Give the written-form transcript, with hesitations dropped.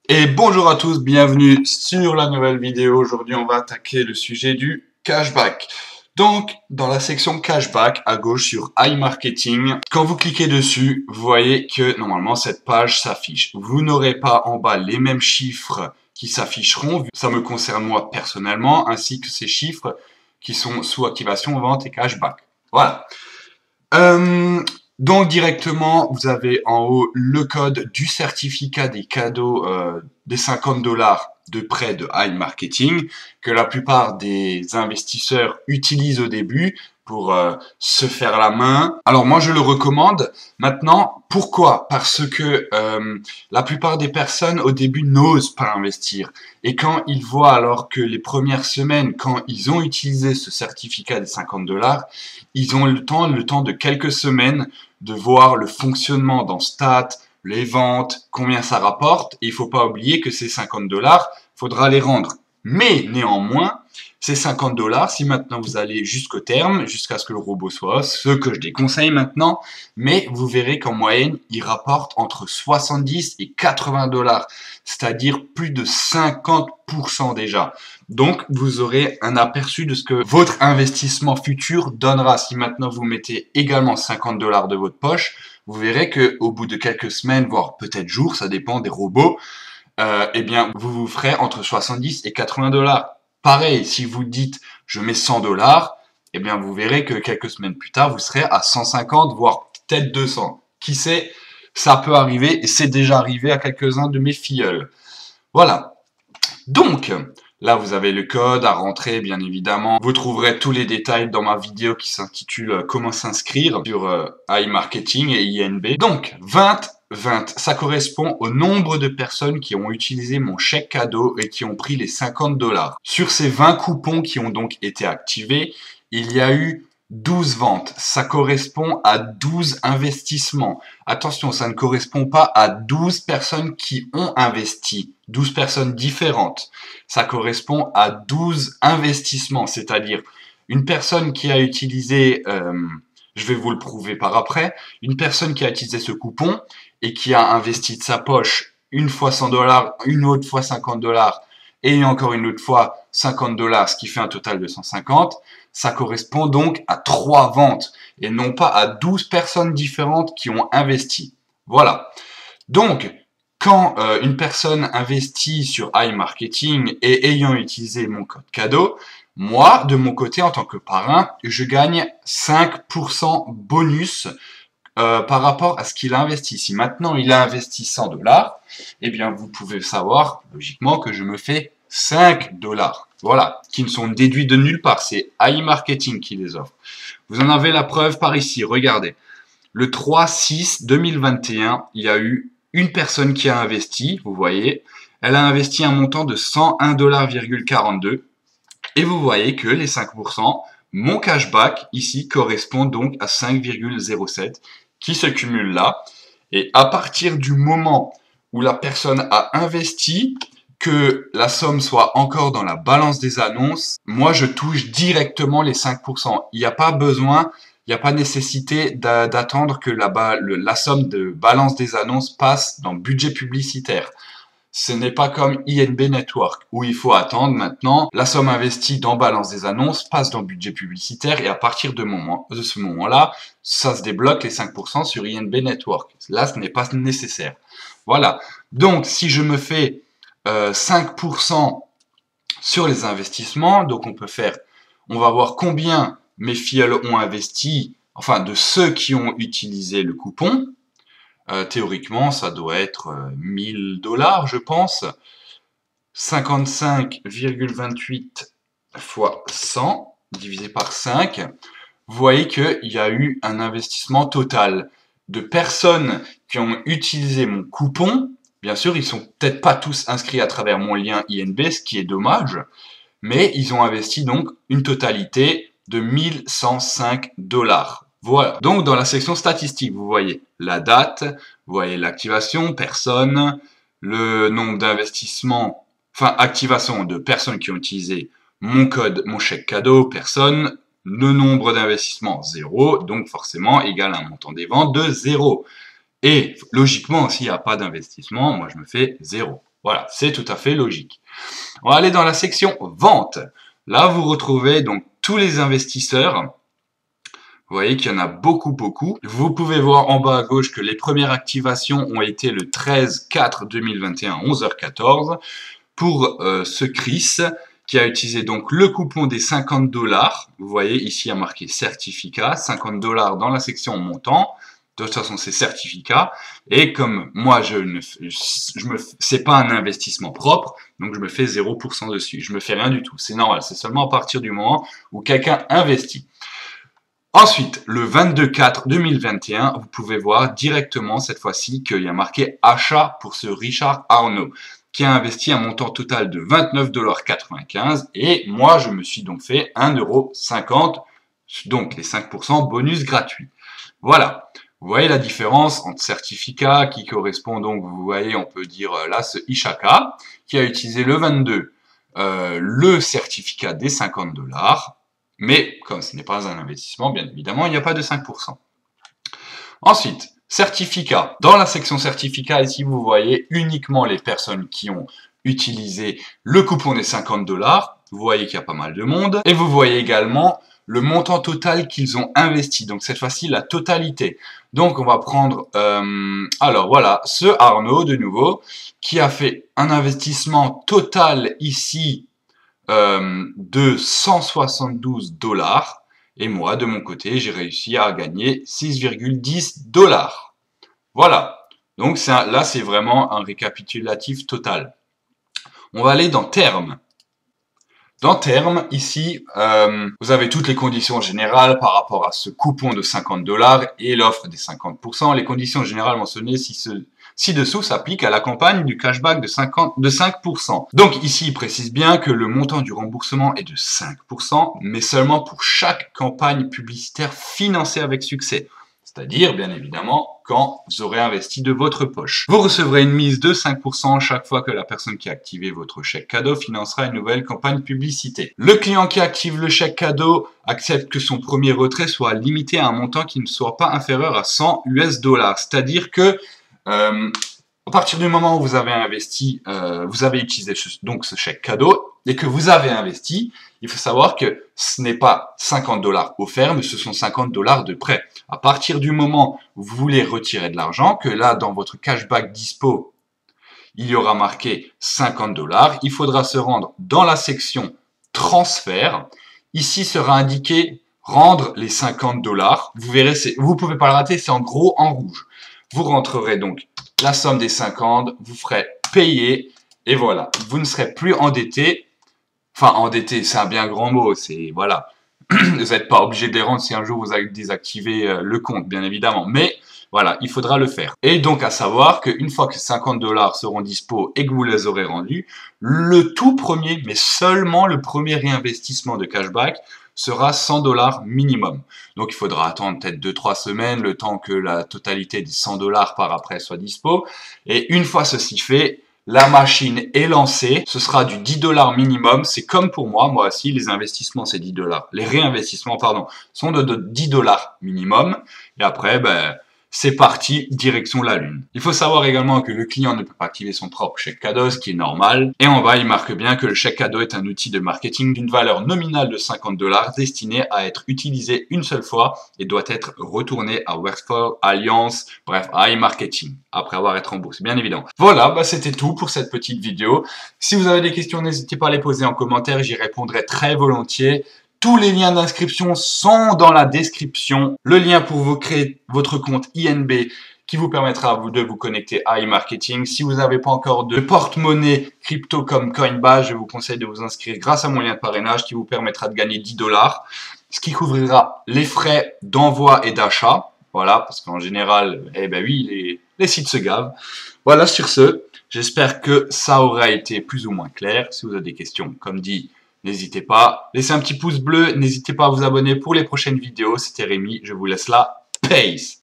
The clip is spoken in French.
Et bonjour à tous, bienvenue sur la nouvelle vidéo. Aujourd'hui, on va attaquer le sujet du cashback. Donc, dans la section cashback, à gauche sur iMarketing, quand vous cliquez dessus, vous voyez que normalement cette page s'affiche. Vous n'aurez pas en bas les mêmes chiffres qui s'afficheront. Ça me concerne moi personnellement, ainsi que ces chiffres qui sont sous activation, vente et cashback. Voilà. Donc directement, vous avez en haut le code du certificat des cadeaux des 50 $ de prêt de iMarketing que la plupart des investisseurs utilisent au début pour se faire la main. Alors moi je le recommande. Maintenant, pourquoi? Parce que la plupart des personnes au début n'osent pas investir. Et quand ils voient alors que les premières semaines, quand ils ont utilisé ce certificat des 50 $, ils ont le temps de quelques semaines de voir le fonctionnement dans Stats, les ventes, combien ça rapporte. Et il faut pas oublier que ces 50 $, faudra les rendre. Mais néanmoins, ces 50 $, si maintenant vous allez jusqu'au terme, jusqu'à ce que le robot soit off, ce que je déconseille maintenant, mais vous verrez qu'en moyenne, il rapporte entre 70 et 80 $, c'est-à-dire plus de 50% déjà. Donc, vous aurez un aperçu de ce que votre investissement futur donnera. Si maintenant vous mettez également 50 $ de votre poche, vous verrez que au bout de quelques semaines, voire peut-être jours, ça dépend des robots, eh bien, vous vous ferez entre 70 et 80 $. Pareil, si vous dites je mets 100 $, eh bien, vous verrez que quelques semaines plus tard, vous serez à 150, voire peut-être 200. Qui sait, ça peut arriver et c'est déjà arrivé à quelques-uns de mes filleuls. Voilà. Donc, là, vous avez le code à rentrer, bien évidemment. Vous trouverez tous les détails dans ma vidéo qui s'intitule Comment s'inscrire sur iMarketing et INB. Donc, 20, ça correspond au nombre de personnes qui ont utilisé mon chèque cadeau et qui ont pris les 50 $. Sur ces 20 coupons qui ont donc été activés, il y a eu 12 ventes. Ça correspond à 12 investissements. Attention, ça ne correspond pas à 12 personnes qui ont investi. 12 personnes différentes. Ça correspond à 12 investissements, c'est-à-dire une personne qui a utilisé, je vais vous le prouver par après, une personne qui a utilisé ce coupon et qui a investi de sa poche une fois 100 $, une autre fois 50 $ et encore une autre fois 50 $, ce qui fait un total de 150, ça correspond donc à 3 ventes et non pas à 12 personnes différentes qui ont investi. Voilà. Donc, quand une personne investit sur iMarketing et ayant utilisé mon code cadeau, moi, de mon côté, en tant que parrain, je gagne 5% bonus par rapport à ce qu'il a investi. Si maintenant il a investi 100 $, eh bien vous pouvez savoir logiquement que je me fais 5 $. Voilà, qui ne sont déduits de nulle part. C'est iMarketing qui les offre. Vous en avez la preuve par ici. Regardez. Le 3/6/2021, il y a eu une personne qui a investi. Vous voyez, elle a investi un montant de 101,42 $. Et vous voyez que les 5%, mon cashback ici correspond donc à 5,07 qui se cumule là. Et à partir du moment où la personne a investi, que la somme soit encore dans la balance des annonces, moi je touche directement les 5%. Il n'y a pas besoin, il n'y a pas nécessité d'attendre que la somme de balance des annonces passe dans le budget publicitaire. Ce n'est pas comme INB Network, où il faut attendre maintenant, la somme investie dans balance des annonces passe dans le budget publicitaire et à partir de ce moment-là, ça se débloque les 5% sur INB Network. Là, ce n'est pas nécessaire. Voilà. Donc, si je me fais 5% sur les investissements, donc on va voir combien mes filleuls ont investi, enfin de ceux qui ont utilisé le coupon. Théoriquement, ça doit être 1000 $, je pense. 55,28 fois 100 divisé par 5. Vous voyez qu'il y a eu un investissement total de personnes qui ont utilisé mon coupon. Bien sûr, ils sont peut-être pas tous inscrits à travers mon lien INB, ce qui est dommage. Mais ils ont investi donc une totalité de 1105 $. Voilà. Donc, dans la section statistiques, vous voyez la date, vous voyez l'activation, personne, le nombre d'investissements, enfin, activation de personnes qui ont utilisé mon code, mon chèque cadeau, personne, le nombre d'investissements, 0, donc forcément égal à un montant des ventes de 0. Et logiquement, s'il n'y a pas d'investissement, moi je me fais 0. Voilà, c'est tout à fait logique. On va aller dans la section vente. Là, vous retrouvez donc tous les investisseurs. Vous voyez qu'il y en a beaucoup, beaucoup. Vous pouvez voir en bas à gauche que les premières activations ont été le 13/4/2021, 11h14, pour ce Chris, qui a utilisé donc le coupon des 50 $. Vous voyez ici, il y a marqué certificat, 50 $ dans la section montant. De toute façon, c'est certificat. Et comme moi, c'est pas un investissement propre, donc je me fais 0% dessus. Je me fais rien du tout. C'est normal. C'est seulement à partir du moment où quelqu'un investit. Ensuite, le 22/4/2021, vous pouvez voir directement cette fois-ci qu'il y a marqué achat pour ce Richard Arnaud, qui a investi un montant total de 29,95 $ et moi je me suis donc fait 1,50 €, donc les 5% bonus gratuits. Voilà, vous voyez la différence entre certificat qui correspond donc, vous voyez, on peut dire là ce Ishaka, qui a utilisé le 22, le certificat des 50 $. Mais comme ce n'est pas un investissement, bien évidemment, il n'y a pas de 5%. Ensuite, certificat. Dans la section certificat, ici, vous voyez uniquement les personnes qui ont utilisé le coupon des 50 $. Vous voyez qu'il y a pas mal de monde. Et vous voyez également le montant total qu'ils ont investi. Donc cette fois-ci, la totalité. Donc on va prendre, alors voilà, ce Arnaud, de nouveau, qui a fait un investissement total ici de 172 $. Et moi, de mon côté, j'ai réussi à gagner 6,10 $. Voilà. Donc là, c'est vraiment un récapitulatif total. On va aller dans termes. Dans termes, ici, vous avez toutes les conditions générales par rapport à ce coupon de 50 $ et l'offre des 50%. Les conditions générales mentionnées ci-dessous s'appliquent à la campagne du cashback de 5%. Donc ici, il précise bien que le montant du remboursement est de 5%, mais seulement pour chaque campagne publicitaire financée avec succès. C'est-à-dire, bien évidemment, quand vous aurez investi de votre poche. Vous recevrez une mise de 5% chaque fois que la personne qui a activé votre chèque cadeau financera une nouvelle campagne publicité. Le client qui active le chèque cadeau accepte que son premier retrait soit limité à un montant qui ne soit pas inférieur à 100 US $. C'est-à-dire que à partir du moment où vous avez investi, vous avez utilisé donc ce chèque cadeau et que vous avez investi, il faut savoir que ce n'est pas 50 $ offerts, mais ce sont 50 $ de prêt. À partir du moment où vous voulez retirer de l'argent, que là, dans votre cashback dispo, il y aura marqué 50 $, il faudra se rendre dans la section transfert. Ici sera indiqué rendre les 50 $. Vous verrez, vous pouvez pas le rater, c'est en gros en rouge. Vous rentrerez donc la somme des 50, vous ferez payer, et voilà, vous ne serez plus endetté. Enfin, endetté, c'est un bien grand mot, c'est, voilà. Vous n'êtes pas obligé de les rendre si un jour vous avez désactivé le compte, bien évidemment. Mais, voilà, il faudra le faire. Et donc, à savoir qu'une fois que 50 $ seront dispo et que vous les aurez rendus, le tout premier, mais seulement le premier réinvestissement de cashback sera 100 $ minimum. Donc, il faudra attendre peut-être 2-3 semaines, le temps que la totalité des 100 $ par après soit dispo. Et une fois ceci fait, la machine est lancée, ce sera du 10 $ minimum, c'est comme pour moi aussi, les investissements c'est 10 $, les réinvestissements, pardon, sont de 10 $ minimum, et après, c'est parti, direction la lune. Il faut savoir également que le client ne peut pas activer son propre chèque cadeau, ce qui est normal. Et en bas, il marque bien que le chèque cadeau est un outil de marketing d'une valeur nominale de 50 $ destiné à être utilisé une seule fois et doit être retourné à Workforce, Alliance, bref, à iMarketing, après avoir été remboursé, bien évidemment. Voilà, c'était tout pour cette petite vidéo. Si vous avez des questions, n'hésitez pas à les poser en commentaire, j'y répondrai très volontiers. Tous les liens d'inscription sont dans la description. Le lien pour vous créer votre compte INB qui vous permettra de vous connecter à iMarketing. Si vous n'avez pas encore de porte-monnaie crypto comme Coinbase, je vous conseille de vous inscrire grâce à mon lien de parrainage qui vous permettra de gagner 10 $, ce qui couvrira les frais d'envoi et d'achat. Voilà, parce qu'en général, oui, les sites se gavent. Voilà, sur ce, j'espère que ça aura été plus ou moins clair. Si vous avez des questions, comme dit, n'hésitez pas, laissez un petit pouce bleu, n'hésitez pas à vous abonner pour les prochaines vidéos. C'était Rémi, je vous laisse là. Peace!